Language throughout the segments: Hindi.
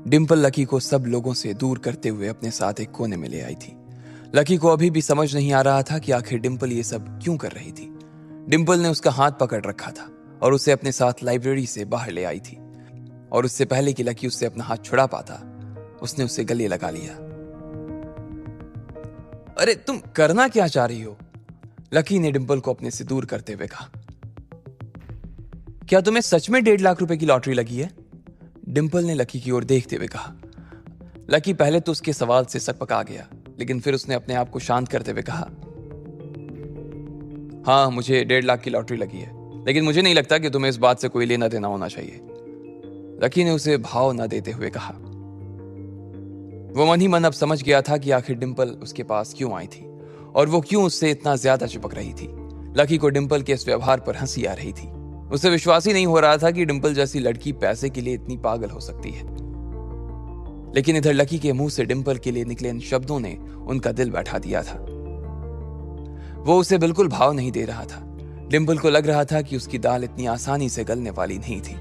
डिम्पल लकी को सब लोगों से दूर करते हुए अपने साथ एक कोने में ले आई थी। लकी को अभी भी समझ नहीं आ रहा था कि आखिर डिम्पल ये सब क्यों कर रही थी। डिम्पल ने उसका हाथ पकड़ रखा था और उसे अपने साथ लाइब्रेरी से बाहर ले आई थी, और उससे पहले कि लकी उससे अपना हाथ छुड़ा पाता, उसने उसे गले लगा लिया। अरे तुम करना क्या चाह रही हो? लकी ने डिम्पल को अपने से दूर करते हुए कहा। क्या तुम्हें सच में 1.5 लाख रुपए की लॉटरी लगी है? डिम्पल ने लकी की ओर देखते हुए कहा। लकी पहले तो उसके सवाल से सकपका गया, लेकिन फिर उसने अपने आप को शांत करते हुए कहा, हाँ मुझे 1.5 लाख की लॉटरी लगी है, लेकिन मुझे नहीं लगता कि तुम्हें इस बात से कोई लेना देना होना चाहिए। लकी ने उसे भाव न देते हुए कहा। वो मन ही मन अब समझ गया था कि आखिर डिम्पल उसके पास क्यों आई थी और वो क्यों उससे इतना ज्यादा चिपक रही थी। लकी को डिम्पल के इस व्यवहार पर हंसी आ रही थी। उसे विश्वास ही नहीं हो रहा था कि डिम्पल जैसी लड़की पैसे के लिए इतनी पागल हो सकती है। लेकिन इधर लकी के मुंह से डिम्पल के लिए निकले इन शब्दों ने उनका दिल बैठा दिया था। वो उसे बिल्कुल भाव नहीं दे रहा था। डिम्पल को लग रहा था कि उसकी दाल इतनी आसानी से गलने वाली नहीं थी।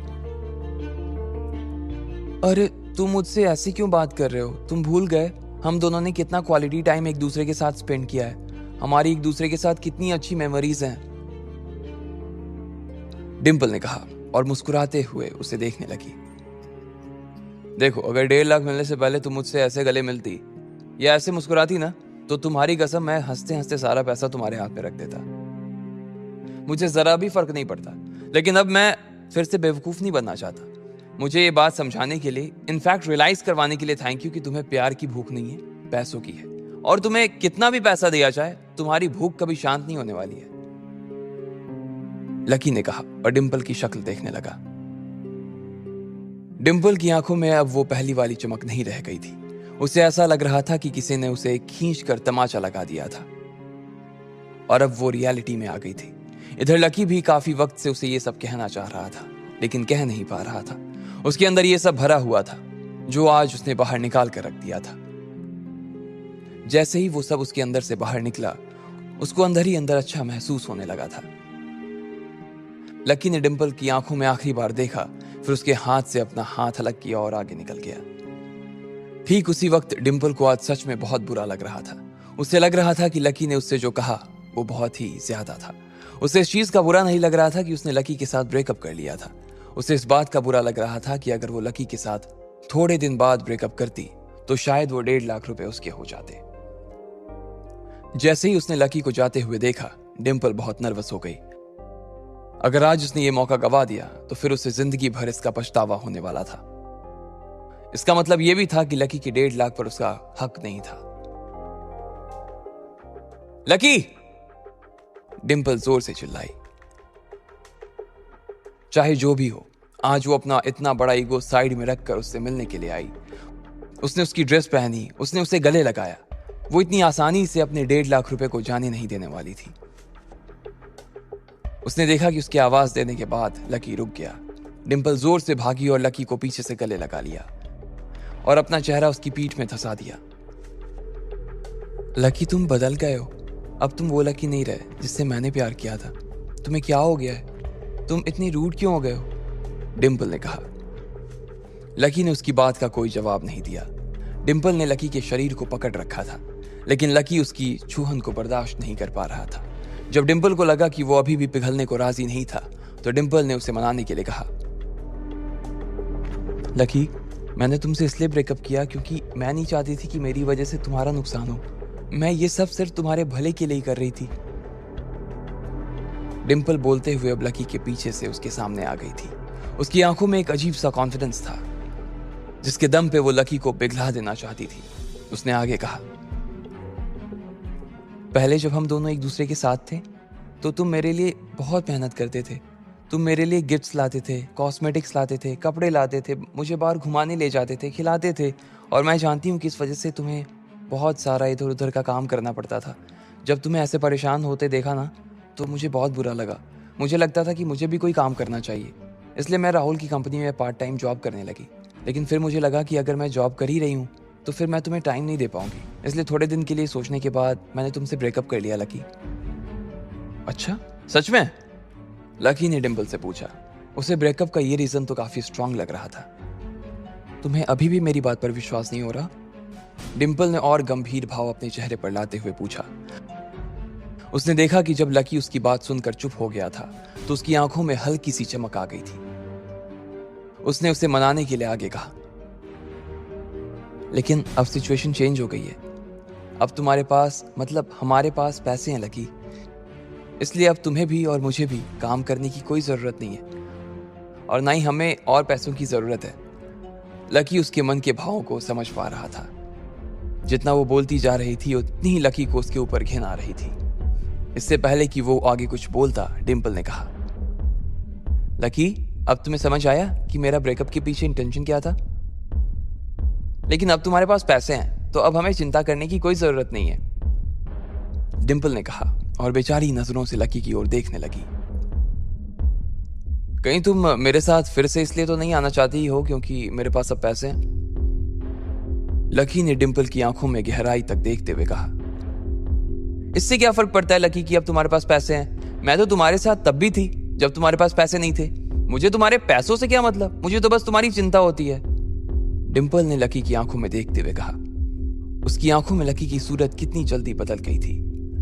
अरे तुम मुझसे ऐसी क्यों बात कर रहे हो? तुम भूल गए हम दोनों ने कितना क्वालिटी टाइम एक दूसरे के साथ स्पेंड किया है। हमारी एक दूसरे के साथ कितनी अच्छी मेमोरीज हैं। डिम्पल ने कहा और मुस्कुराते हुए उसे देखने लगी। देखो, अगर 1.5 लाख मिलने से पहले तुम मुझसे ऐसे गले मिलती या ऐसे मुस्कुराती ना, तो तुम्हारी कसम मैं हंसते हंसते सारा पैसा तुम्हारे हाथ में रख देता। मुझे जरा भी फर्क नहीं पड़ता। लेकिन अब मैं फिर से बेवकूफ नहीं बनना चाहता। मुझे ये बात समझाने के लिए, इनफैक्ट रियलाइज करवाने के लिए थैंक यू कि तुम्हें प्यार की भूख नहीं है, पैसों की है। और तुम्हें कितना भी पैसा दिया जाए, तुम्हारी भूख कभी शांत नहीं होने वाली है। लकी ने कहा और डिम्पल की शक्ल देखने लगा। डिम्पल की आंखों में अब वो पहली वाली चमक नहीं रह गई थी। उसे ऐसा लग रहा था कि किसी ने उसे खींचकर तमाचा लगा दिया था और अब वो रियलिटी में आ गई थी। इधर लकी भी काफी वक्त से उसे ये सब कहना चाह रहा था, लेकिन कह नहीं पा रहा था। उसके अंदर ये सब भरा हुआ था जो आज उसने बाहर निकाल कर रख दिया था। जैसे ही वो सब उसके अंदर से बाहर निकला, उसको अंदर ही अंदर अच्छा महसूस होने लगा था। लकी ने डिम्पल की आंखों में आखिरी बार देखा, फिर उसके हाथ से अपना हाथ अलग किया और आगे निकल गया। ठीक उसी वक्त डिम्पल को आज सच में बहुत बुरा लग रहा था। उसे लग रहा था कि लकी ने उससे जो कहा वो बहुत ही ज्यादा था। उसे इस चीज का बुरा नहीं लग रहा था कि उसने लकी के साथ ब्रेकअप कर लिया था। उसे इस बात का बुरा लग रहा था कि अगर वो लकी के साथ थोड़े दिन बाद ब्रेकअप करती तो शायद वो 1.5 लाख रुपए उसके हो जाते। जैसे ही उसने लकी को जाते हुए देखा, डिम्पल बहुत नर्वस हो गई। अगर आज उसने ये मौका गवा दिया तो फिर उसे जिंदगी भर इसका पछतावा होने वाला था। इसका मतलब यह भी था कि लकी के 1.5 लाख पर उसका हक नहीं था। लकी! डिम्पल जोर से चिल्लाई। चाहे जो भी हो, आज वो अपना इतना बड़ा ईगो साइड में रखकर उससे मिलने के लिए आई। उसने उसकी ड्रेस पहनी, उसने उसे गले लगाया। वो इतनी आसानी से अपने 1.5 लाख रुपए को जाने नहीं देने वाली थी। उसने देखा कि उसकी आवाज देने के बाद लकी रुक गया। डिम्पल जोर से भागी और लकी को पीछे से गले लगा लिया और अपना चेहरा उसकी पीठ में धंसा दिया। लकी, तुम बदल गए हो। अब तुम वो लकी नहीं रहे जिससे मैंने प्यार किया था। तुम्हें क्या हो गया है? तुम इतनी रूड क्यों हो गए हो? डिम्पल ने कहा। लकी ने उसकी बात का कोई जवाब नहीं दिया। डिम्पल ने लकी के शरीर को पकड़ रखा था, लेकिन लकी उसकी छूहन को बर्दाश्त नहीं कर पा रहा था। जब डिम्पल को लगा कि वो अभी भी पिघलने को राजी नहीं था, तो डिम्पल ने उसे मनाने के लिए कहा, लकी, मैंने तुमसे इसलिए ब्रेकअप किया क्योंकि मैं नहीं चाहती थी कि मेरी वजह से तुम्हारा नुकसान हो। मैं ये सब सिर्फ तुम्हारे भले के लिए ही कर रही थी। डिम्पल बोलते हुए अब लकी के पीछे से उसके सामने आ गई थी। उसकी आंखों में एक अजीब सा कॉन्फिडेंस था, जिसके दम पे वो लकी को पिघला देना चाहती थी। उसने आगे कहा, पहले जब हम दोनों एक दूसरे के साथ थे तो तुम मेरे लिए बहुत मेहनत करते थे। तुम मेरे लिए गिफ्ट्स लाते थे, कॉस्मेटिक्स लाते थे, कपड़े लाते थे, मुझे बाहर घुमाने ले जाते थे, खिलाते थे। और मैं जानती हूँ कि इस वजह से तुम्हें बहुत सारा इधर उधर का काम करना पड़ता था। जब तुम्हें ऐसे परेशान होते देखा ना, तो मुझे बहुत बुरा लगा। मुझे लगता था कि मुझे भी कोई काम करना चाहिए, इसलिए मैं राहुल की कंपनी में पार्ट टाइम जॉब करने लगी। लेकिन फिर मुझे लगा कि अगर मैं जॉब कर ही रही हूँ तो फिर मैं तुम्हें टाइम नहीं दे पाऊंगी। इसलिए थोड़े दिन के लिए सोचने के बाद मैंने तुमसे ब्रेकअप कर लिया। लकी, अच्छा सच में? लकी ने डिम्पल से पूछा। उसे ब्रेकअप का ये रीजन तो काफी स्ट्रांग लग रहा था। तुम्हें अभी भी मेरी बात पर विश्वास नहीं हो रहा? डिम्पल ने और गंभीर भाव अपने चेहरे पर लाते हुए पूछा। उसने देखा कि जब लकी उसकी बात सुनकर चुप हो गया था तो उसकी आंखों में हल्की सी चमक आ गई थी। उसने उसे मनाने के लिए आगे कहा, लेकिन अब सिचुएशन चेंज हो गई है। अब तुम्हारे पास, मतलब हमारे पास पैसे हैं लकी, इसलिए अब तुम्हें भी और मुझे भी काम करने की कोई जरूरत नहीं है और ना ही हमें और पैसों की जरूरत है। लकी उसके मन के भावों को समझ पा रहा था। जितना वो बोलती जा रही थी उतनी ही लकी को उसके ऊपर घिन आ रही थी। इससे पहले कि वो आगे कुछ बोलता, डिम्पल ने कहा, लकी, अब तुम्हें समझ आया कि मेरा ब्रेकअप के पीछे इंटेंशन क्या था? लेकिन अब तुम्हारे पास पैसे हैं तो अब हमें चिंता करने की कोई जरूरत नहीं है, डिम्पल ने कहा और बेचारी नजरों से लकी की ओर देखने लगी। कहीं तुम मेरे साथ फिर से इसलिए तो नहीं आना चाहती हो क्योंकि मेरे पास अब पैसे हैं? लकी ने डिम्पल की आंखों में गहराई तक देखते हुए कहा। इससे क्या फर्क पड़ता है लकी कि अब तुम्हारे पास पैसे हैं? मैं तो तुम्हारे साथ तब भी थी जब तुम्हारे पास पैसे नहीं थे। मुझे तुम्हारे पैसों से क्या मतलब? मुझे तो बस तुम्हारी चिंता होती है, डिम्पल ने लकी की आंखों में देखते हुए कहा। उसकी आंखों में लकी की सूरत कितनी जल्दी बदल गई थी।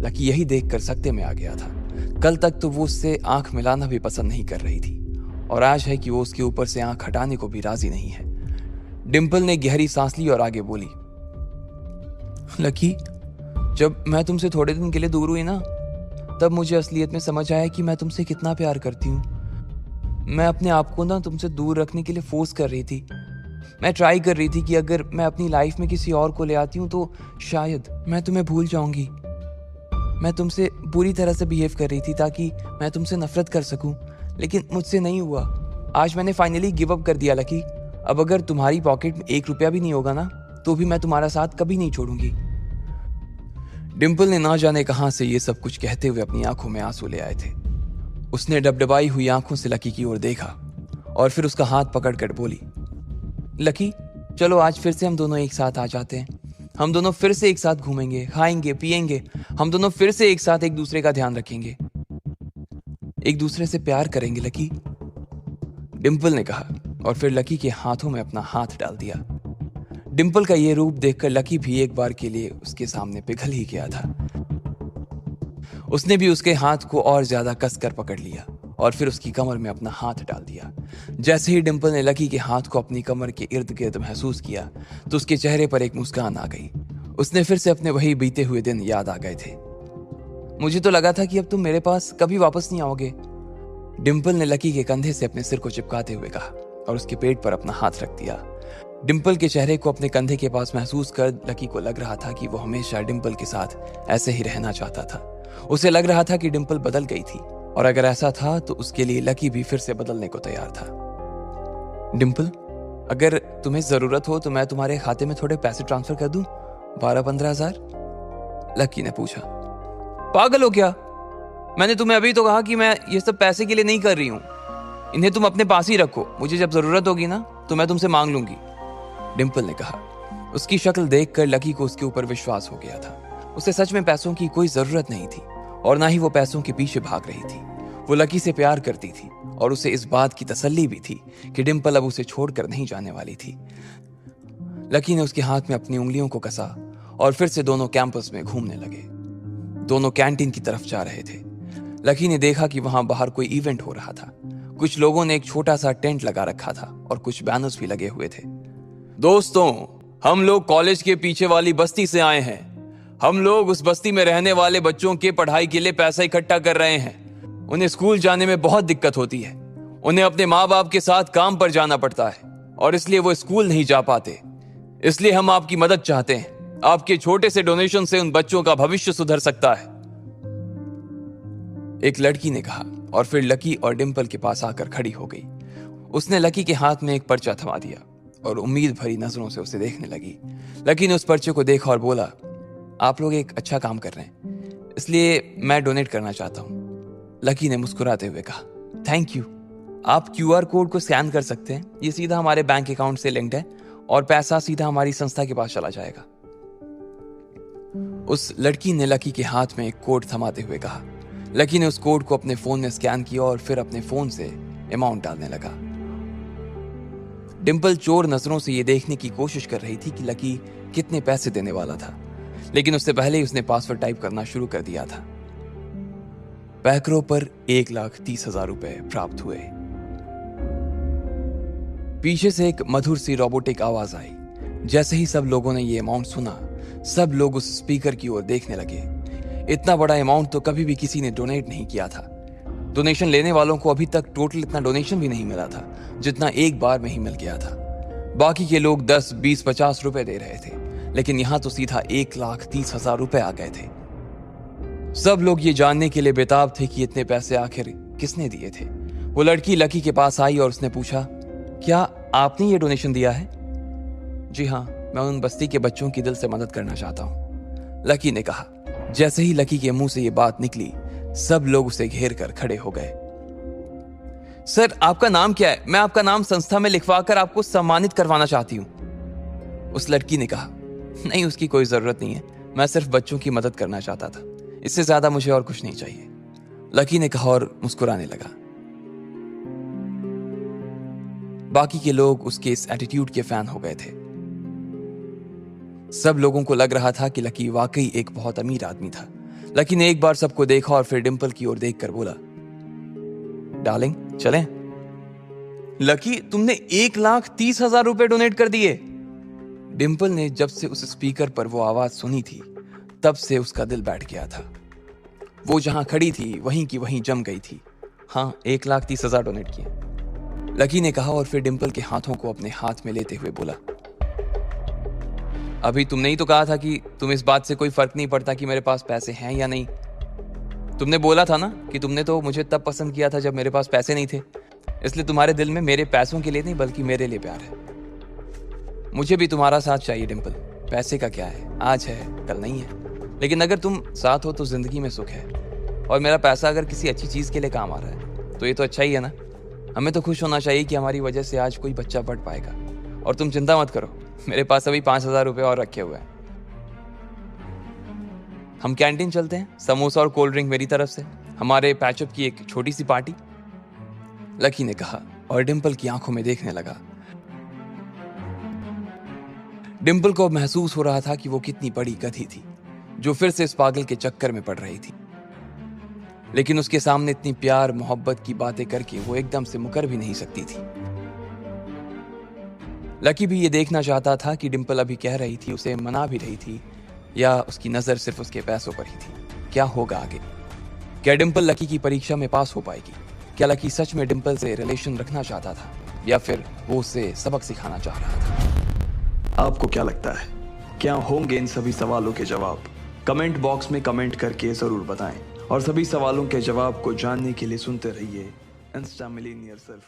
लकी यही देखकर सकते में आ गया था। कल तक तो वो उससे आंख मिलाना भी पसंद नहीं कर रही थी और आज है कि वो उसके ऊपर से आंख हटाने को भी राजी नहीं है। डिम्पल ने गहरी सांस ली और आगे बोली, लकी, जब मैं तुमसे थोड़े दिन के लिए दूर हुई ना, तब मुझे असलियत में समझ आया कि मैं तुमसे कितना प्यार करती हूँ। मैं अपने आप को ना तुमसे दूर रखने के लिए फोर्स कर रही थी। मैं ट्राई कर रही थी कि अगर मैं अपनी लाइफ में किसी और को ले आती हूँ तो शायद मैं तुम्हें भूल जाऊंगी। मैं तुमसे पूरी तरह से बिहेव कर रही थी ताकि मैं तुमसे नफरत कर सकूं, लेकिन मुझसे नहीं हुआ। आज मैंने फाइनली गिव अप कर दिया लकी। अब अगर तुम्हारी पॉकेट में 1 रुपया भी नहीं होगा ना, तो भी मैं तुम्हारा साथ कभी नहीं छोड़ूंगी। डिम्पल ने ना जाने कहां से ये सब कुछ कहते हुए अपनी आंखों में आंसू ले आए थे। उसने डबडबाई हुई आंखों से लकी की ओर देखा और फिर उसका हाथ पकड़कर बोली, लकी, चलो आज फिर से हम दोनों एक साथ आ जाते हैं। हम दोनों फिर से एक साथ घूमेंगे, खाएंगे, पिएंगे। हम दोनों फिर से एक साथ एक दूसरे का ध्यान रखेंगे, एक दूसरे से प्यार करेंगे लकी, डिम्पल ने कहा और फिर लकी के हाथों में अपना हाथ डाल दिया। डिम्पल का ये रूप देखकर लकी भी एक बार के लिए उसके सामने पिघल ही गया था। उसने भी उसके हाथ को और ज्यादा कसकर पकड़ लिया और फिर उसकी कमर में अपना हाथ डाल दिया। जैसे ही डिम्पल ने लकी के हाथ को अपनी कमर के इर्द गिर्द महसूस किया तो उसके चेहरे पर एक मुस्कान आ गई। उसने फिर से अपने वही बीते हुए दिन याद आ गए थे। मुझे तो लगा था कि अब तुम मेरे पास कभी वापस नहीं आओगे, डिम्पल ने लकी के कंधे से अपने सिर को चिपकाते हुए कहा और उसके पेट पर अपना हाथ रख दिया। डिम्पल के चेहरे को अपने कंधे के पास महसूस कर लकी को लग रहा था कि वो हमेशा डिम्पल के साथ ऐसे ही रहना चाहता था। उसे लग रहा था कि डिम्पल बदल गई थी और अगर ऐसा था तो उसके लिए लकी भी फिर से बदलने को तैयार था। डिम्पल, अगर तुम्हें जरूरत हो तो मैं तुम्हारे खाते में थोड़े पैसे ट्रांसफर कर दूं, 12-15 हजार, लकी ने पूछा। पागल हो क्या? मैंने तुम्हें अभी तो कहा कि मैं ये सब पैसे के लिए नहीं कर रही हूँ। इन्हें तुम अपने पास ही रखो, मुझे जब जरूरत होगी ना तो मैं तुमसे मांग लूंगी, डिम्पल ने कहा। उसकी शक्ल देखकर लकी को उसके ऊपर विश्वास हो गया था। उसे सच में पैसों की कोई जरूरत नहीं थी और ना ही वो पैसों के पीछे भाग रही थी। वो लकी से प्यार करती थी और उसे इस बात की तसल्ली भी थी कि डिम्पल अब उसे छोड़कर नहीं जाने वाली थी। लकी ने उसके हाथ में अपनी उंगलियों को कसा और फिर से दोनों कैंपस में घूमने लगे। दोनों कैंटीन की तरफ जा रहे थे। लकी ने देखा कि वहां बाहर कोई इवेंट हो रहा था। कुछ लोगों ने एक छोटा सा टेंट लगा रखा था और कुछ बैनर्स भी लगे हुए थे। दोस्तों, हम लोग कॉलेज के पीछे वाली बस्ती से आए हैं। हम लोग उस बस्ती में रहने वाले बच्चों के पढ़ाई के लिए पैसा इकट्ठा कर रहे हैं। उन्हें स्कूल जाने में बहुत दिक्कत होती है। उन्हें अपने माँ बाप के साथ काम पर जाना पड़ता है और इसलिए वो स्कूल नहीं जा पाते। इसलिए हम आपकी मदद चाहते हैं। आपके छोटे से डोनेशन से उन बच्चों का भविष्य सुधर सकता है, एक लड़की ने कहा और फिर लकी और डिम्पल के पास आकर खड़ी हो गई। उसने लकी के हाथ में एक पर्चा थमा दिया और उम्मीद भरी नजरों से उसे देखने लगी। लकी ने उस पर्चे को देखा और बोला, आप लोग एक अच्छा काम कर रहे हैं, इसलिए मैं डोनेट करना चाहता हूं। लकी ने मुस्कुराते हुए कहा, थैंक यू। आप QR कोड को स्कैन कर सकते हैं। ये सीधा हमारे बैंक अकाउंट से लिंक्ड है और पैसा सीधा हमारी संस्था के पास चला जाएगा। उस लड़की ने लकी के हाथ में एक कोड थमाते हुए कहा। लकी ने उस कोड को अपने फोन में स्कैन किया और फिर अपने फोन से अमाउंट डालने लगा। डिम्पल चोर नजरों से ये देखने की कोशिश कर रही थी कि लकी कितने पैसे देने वाला था, लेकिन उससे पहले ही उसने पासवर्ड टाइप करना शुरू कर दिया था। पैकरों पर 1,30,000 रुपए प्राप्त हुए। पीछे से एक मधुर सी रोबोटिक आवाज आई। जैसे ही सब लोगों ने ये अमाउंट सुना, सब लोग उस स्पीकर की ओर देखने लगे। इतना बड़ा अमाउंट तो कभी भी किसी ने डोनेट नहीं किया था। डोनेशन लेने वालों को अभी तक टोटल इतना डोनेशन भी नहीं मिला था जितना एक बार में ही मिल गया था। बाकी के लोग 10, 20, 50 रुपए दे रहे थे, लेकिन यहां तो सीधा 1,30,000 रुपए आ गए थे। सब लोग ये जानने के लिए बेताब थे कि इतने पैसे आखिर किसने दिए थे। वो लड़की लकी के पास आई और उसने पूछा, क्या आपने ये डोनेशन दिया है? जी हाँ, मैं उन बस्ती के बच्चों की दिल से मदद करना चाहता हूँ, लकी ने कहा। जैसे ही लकी के मुंह से ये बात निकली, सब लोग उसे घेर कर खड़े हो गए। सर, आपका नाम क्या है? मैं आपका नाम संस्था में लिखवा कर आपको सम्मानित करवाना चाहती हूँ, उस लड़की ने कहा। नहीं, उसकी कोई जरूरत नहीं है, मैं सिर्फ बच्चों की मदद करना चाहता था, इससे ज्यादा मुझे और कुछ नहीं चाहिए, लकी ने कहा और मुस्कुराने लगा। बाकी के लोग उसके इस एटीट्यूड के फैन हो गए थे। सब लोगों को लग रहा था कि लकी वाकई एक बहुत अमीर आदमी था। लकी ने एक बार सबको देखा और फिर डिम्पल की ओर देखकर बोला, डार्लिंग चलें? लकी, तुमने 1,30,000 रुपए डोनेट कर दिए। डिम्पल ने जब से उस स्पीकर पर वो आवाज सुनी थी, तब से उसका दिल बैठ गया था। वो जहां खड़ी थी वहीं की वहीं जम गई थी। हाँ, 1,30,000 डोनेट किए, लकी ने कहा और फिर डिम्पल के हाथों को अपने हाथ में लेते हुए बोला, अभी तुमने ही तो कहा था कि तुम इस बात से कोई फर्क नहीं पड़ता कि मेरे पास पैसे हैं या नहीं। तुमने बोला था ना कि तुमने तो मुझे तब पसंद किया था जब मेरे पास पैसे नहीं थे, इसलिए तुम्हारे दिल में मेरे पैसों के लिए नहीं बल्कि मेरे लिए प्यार है। मुझे भी तुम्हारा साथ चाहिए डिम्पल, पैसे का क्या है, आज है कल नहीं है, लेकिन अगर तुम साथ हो तो जिंदगी में सुख है। और मेरा पैसा अगर किसी अच्छी चीज के लिए काम आ रहा है तो ये तो अच्छा ही है ना। हमें तो खुश होना चाहिए कि हमारी वजह से आज कोई बच्चा पढ़ पाएगा। और तुम चिंता मत करो, मेरे पास अभी 5,000 रुपए और रखे हुए हैं। हम कैंटीन चलते हैं, समोसा और कोल्ड ड्रिंक मेरी तरफ से, हमारे पैचअप की एक छोटी सी पार्टी, लकी ने कहा और डिम्पल की आंखों में देखने लगा। डिम्पल को महसूस हो रहा था कि वो कितनी बड़ी गधी थी जो फिर से इस पागल के चक्कर में पड़ रही थी, लेकिन उसके सामने इतनी प्यार मोहब्बत की बातें करके वो एकदम से मुकर भी नहीं सकती थी। लकी भी ये देखना चाहता था कि डिम्पल अभी कह रही थी, उसे मना भी रही थी, या उसकी नजर सिर्फ उसके पैसों पर ही थी। क्या होगा आगे? क्या डिम्पल लकी की परीक्षा में पास हो पाएगी? क्या लकी सच में डिम्पल से रिलेशन रखना चाहता था, या फिर वो उसे सबक सिखाना चाह रहा था? आपको क्या लगता है, क्या होंगे इन सभी सवालों के जवाब? कमेंट बॉक्स में कमेंट करके जरूर बताएं, और सभी सवालों के जवाब को जानने के लिए सुनते रहिए इंस्टा मिलीनियर सिर्फ।